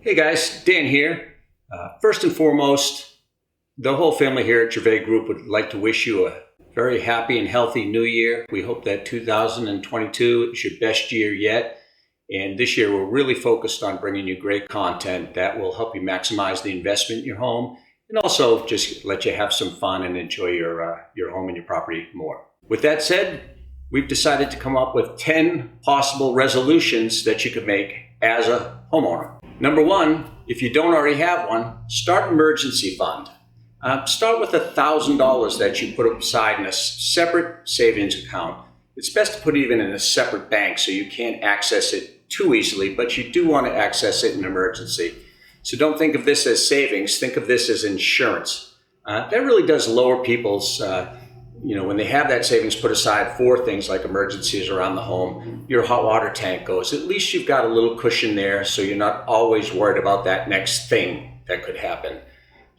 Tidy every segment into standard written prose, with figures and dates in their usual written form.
Hey guys, Dan here. First and foremost, the whole family here at Gervais Group would like to wish you a very happy and healthy new year. We hope that 2022 is your best year yet. And this year we're really focused on bringing you great content that will help you maximize the investment in your home and also just let you have some fun and enjoy your home and your property more. With that said, we've decided to come up with 10 possible resolutions that you could make as a homeowner. Number one, if you don't already have one, start an emergency fund. Start with $1,000 that you put aside in a separate savings account. It's best to put it even in a separate bank so you can't access it too easily, but you do want to access it in an emergency. So don't think of this as savings, think of this as insurance. That really does lower people's when they have that savings put aside for things like emergencies around the home, your hot water tank goes, at least you've got a little cushion there so you're not always worried about that next thing that could happen.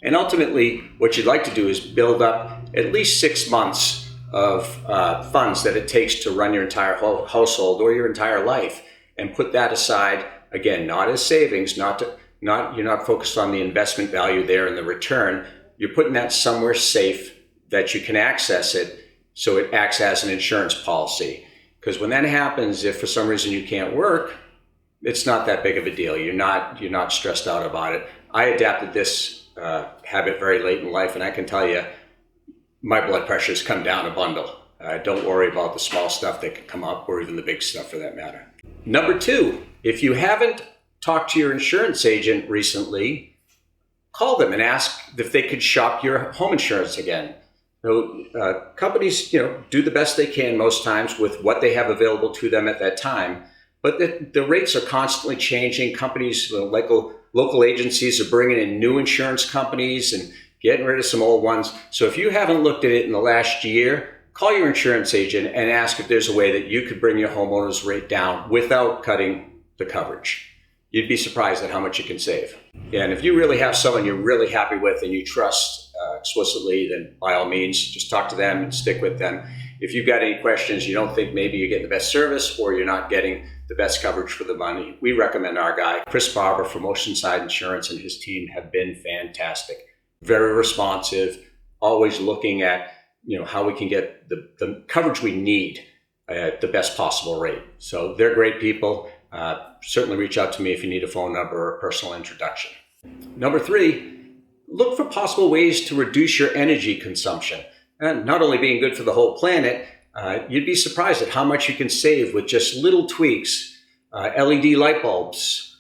And ultimately, what you'd like to do is build up at least 6 months of funds that it takes to run your entire household or your entire life, and put that aside, again, not as savings, you're not focused on the investment value there and the return. You're putting that somewhere safe that you can access it, so it acts as an insurance policy. Because when that happens, if for some reason you can't work, it's not that big of a deal. You're not stressed out about it. I adapted this habit very late in life, and I can tell you, my blood pressure's come down a bundle. Don't worry about the small stuff that can come up, or even the big stuff for that matter. Number two, if you haven't talked to your insurance agent recently, call them and ask if they could shop your home insurance again. Companies, do the best they can most times with what they have available to them at that time. But the rates are constantly changing. Companies, like local agencies, are bringing in new insurance companies and getting rid of some old ones. So if you haven't looked at it in the last year, call your insurance agent and ask if there's a way that you could bring your homeowner's rate down without cutting the coverage. You'd be surprised at how much you can save. And if you really have someone you're really happy with and you trust explicitly, then by all means, just talk to them and stick with them. If you've got any questions, you don't think maybe you're getting the best service or you're not getting the best coverage for the money, we recommend our guy, Chris Barber from Monoxide Insurance, and his team have been fantastic. Very responsive, always looking at how we can get the coverage we need at the best possible rate. So they're great people. Certainly reach out to me if you need a phone number or a personal introduction. Number three, look for possible ways to reduce your energy consumption. And not only being good for the whole planet, you'd be surprised at how much you can save with just little tweaks. LED light bulbs,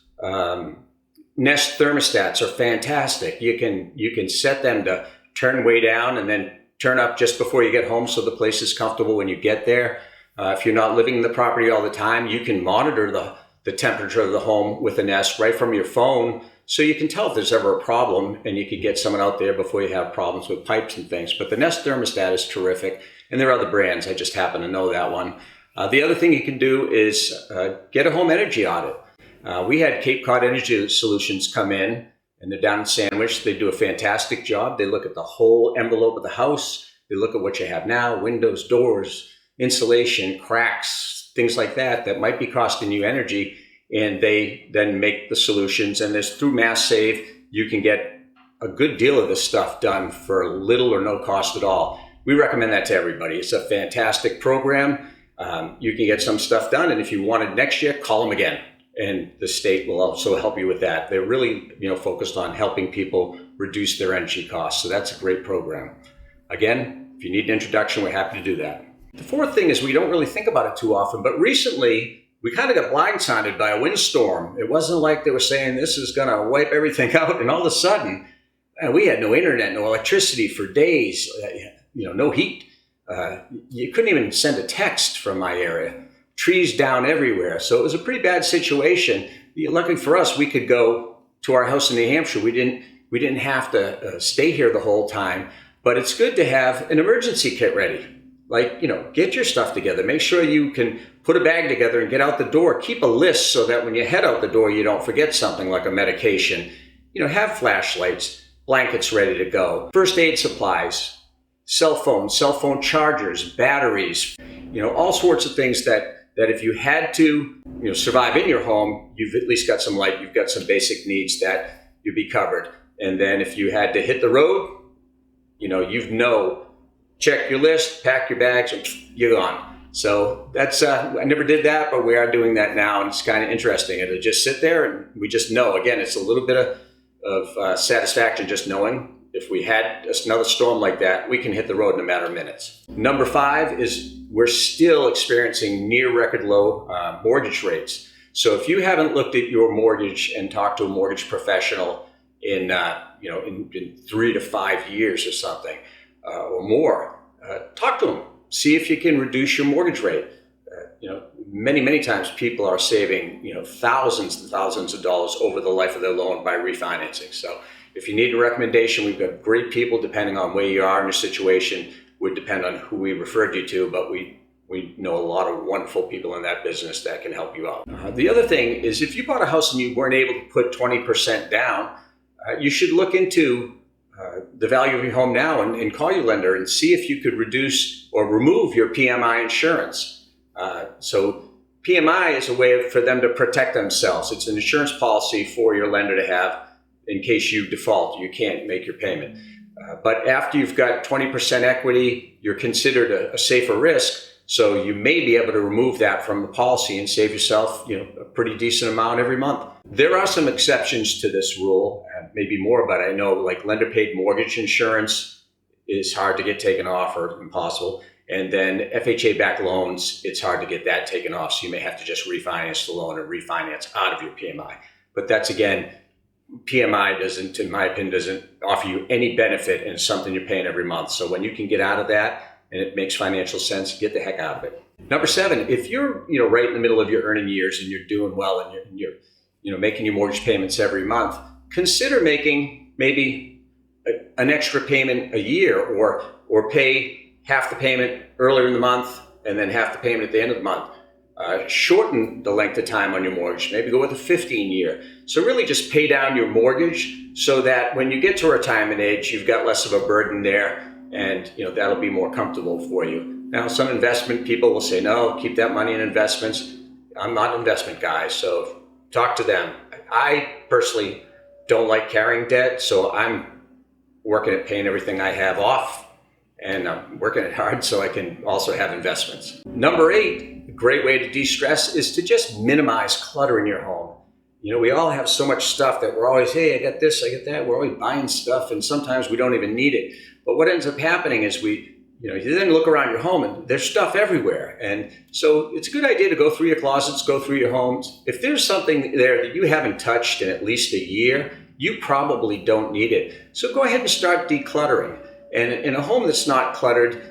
Nest thermostats are fantastic. You can set them to turn way down and then turn up just before you get home so the place is comfortable when you get there. If you're not living in the property all the time, you can monitor the temperature of the home with a Nest right from your phone, so you can tell if there's ever a problem and you can get someone out there before you have problems with pipes and things. But the Nest thermostat is terrific, and there are other brands. I just happen to know that one. The other thing you can do is get a home energy audit. We had Cape Cod Energy Solutions come in, and they're down in Sandwich. They do a fantastic job. They look at the whole envelope of the house. They look at what you have now, windows, doors, insulation, cracks, things like that might be costing you energy, and they then make the solutions. And through Mass Save, you can get a good deal of this stuff done for little or no cost at all. We recommend that to everybody. It's a fantastic program. You can get some stuff done, and if you want it next year, call them again, and the state will also help you with that. They're really focused on helping people reduce their energy costs, so that's a great program. Again, if you need an introduction, we're happy to do that. The fourth thing is we don't really think about it too often, but recently we kind of got blindsided by a windstorm. It wasn't like they were saying this is going to wipe everything out, and all of a sudden, we had no internet, no electricity for days, no heat. You couldn't even send a text from my area. Trees down everywhere. So it was a pretty bad situation. Luckily for us, we could go to our house in New Hampshire. We didn't have to stay here the whole time, but it's good to have an emergency kit ready. Get your stuff together. Make sure you can put a bag together and get out the door. Keep a list so that when you head out the door, you don't forget something like a medication. Have flashlights, blankets ready to go, first aid supplies, cell phone chargers, batteries, all sorts of things that that if you had to survive in your home, you've at least got some light, you've got some basic needs that you'd be covered. And then if you had to hit the road, check your list, pack your bags, and you're gone. So that's, I never did that, but we are doing that now, and it's kind of interesting. It'll just sit there, and we just know. Again, it's a little bit of satisfaction just knowing if we had another storm like that, we can hit the road in a matter of minutes. Number 5 is we're still experiencing near record low mortgage rates. So if you haven't looked at your mortgage and talked to a mortgage professional in 3 to 5 years or something or more, talk to them. See if you can reduce your mortgage rate. Many times people are saving, thousands and thousands of dollars over the life of their loan by refinancing. So if you need a recommendation, we've got great people depending on where you are in your situation. Would depend on who we referred you to, but we know a lot of wonderful people in that business that can help you out. The other thing is if you bought a house and you weren't able to put 20% down, you should look into the value of your home now and call your lender and see if you could reduce or remove your PMI insurance. So PMI is a way for them to protect themselves. It's an insurance policy for your lender to have in case you default, you can't make your payment. But after you've got 20% equity, you're considered a safer risk. So you may be able to remove that from the policy and save yourself, a pretty decent amount every month. There are some exceptions to this rule, maybe more, but I know like lender paid mortgage insurance is hard to get taken off or impossible. And then FHA backed loans, it's hard to get that taken off. So you may have to just refinance the loan or refinance out of your PMI. But that's again, PMI doesn't, in my opinion, doesn't offer you any benefit and it's something you're paying every month. So when you can get out of that and it makes financial sense, get the heck out of it. Number 7, if you're right in the middle of your earning years and you're doing well and you're making your mortgage payments every month, consider making maybe an extra payment a year or pay half the payment earlier in the month and then half the payment at the end of the month. Shorten the length of time on your mortgage, maybe go with a 15-year. So really just pay down your mortgage so that when you get to retirement age, you've got less of a burden there and that'll be more comfortable for you. Now, some investment people will say, no, keep that money in investments. I'm not an investment guy, so talk to them. I personally don't like carrying debt, so I'm working at paying everything I have off and I'm working it hard so I can also have investments. Number 8, a great way to de-stress is to just minimize clutter in your home. We all have so much stuff that we're always, hey, I got this, I got that. We're always buying stuff and sometimes we don't even need it. But what ends up happening is you then look around your home and there's stuff everywhere. And so it's a good idea to go through your closets, go through your homes. If there's something there that you haven't touched in at least a year, you probably don't need it. So go ahead and start decluttering. And in a home that's not cluttered,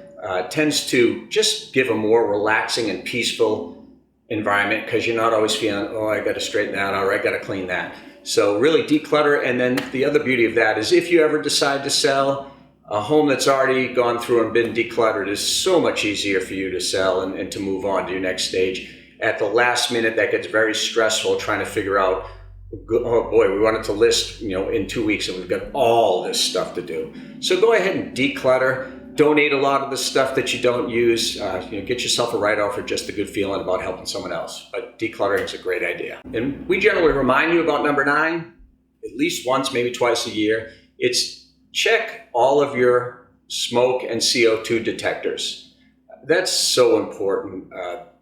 tends to just give a more relaxing and peaceful environment because you're not always feeling, oh, I got to straighten that out or I got to clean that. So really declutter. And then the other beauty of that is if you ever decide to sell, a home that's already gone through and been decluttered is so much easier for you to sell and to move on to your next stage. At the last minute, that gets very stressful trying to figure out, oh boy, we wanted to list, in 2 weeks and we've got all this stuff to do. So go ahead and declutter. Donate a lot of the stuff that you don't use. Get yourself a write-off or just a good feeling about helping someone else. But decluttering is a great idea. And we generally remind you about number 9, at least once, maybe twice a year. It's check all of your smoke and CO2 detectors. That's so important.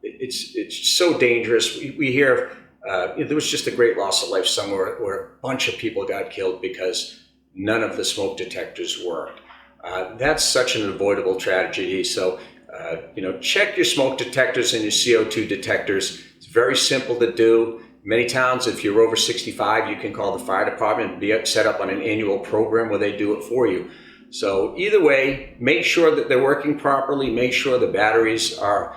It's so dangerous. We hear there was just a great loss of life somewhere where a bunch of people got killed because none of the smoke detectors worked. That's such an avoidable tragedy. So, check your smoke detectors and your CO2 detectors. It's very simple to do. Many towns, if you're over 65, you can call the fire department and be set up on an annual program where they do it for you. So either way, make sure that they're working properly. Make sure the batteries are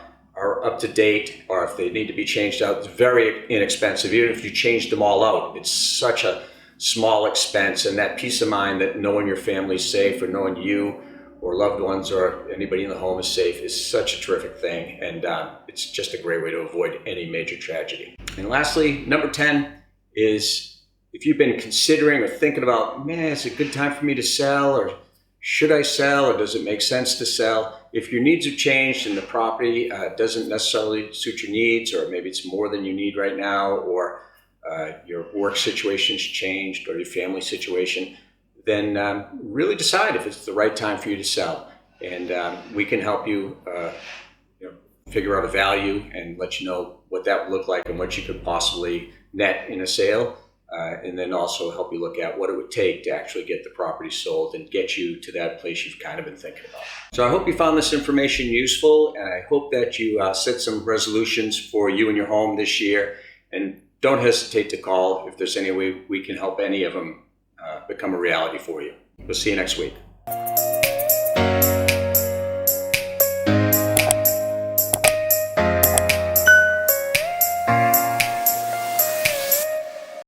up to date, or if they need to be changed out, it's very inexpensive. Even if you change them all out, it's such a small expense, and that peace of mind that knowing your family's safe or knowing you or loved ones or anybody in the home is safe is such a terrific thing. And it's just a great way to avoid any major tragedy. And lastly, number 10 is if you've been considering or thinking about, man, it's a good time for me to sell, or should I sell, or does it make sense to sell? if your needs have changed and the property doesn't necessarily suit your needs, or maybe it's more than you need right now, or your work situation's changed, or your family situation, then really decide if it's the right time for you to sell. And we can help you, figure out a value and let you know what that would look like and what you could possibly net in a sale. And then also help you look at what it would take to actually get the property sold and get you to that place you've kind of been thinking about. So I hope you found this information useful, and I hope that you set some resolutions for you and your home this year. And don't hesitate to call if there's any way we can help any of them become a reality for you. We'll see you next week.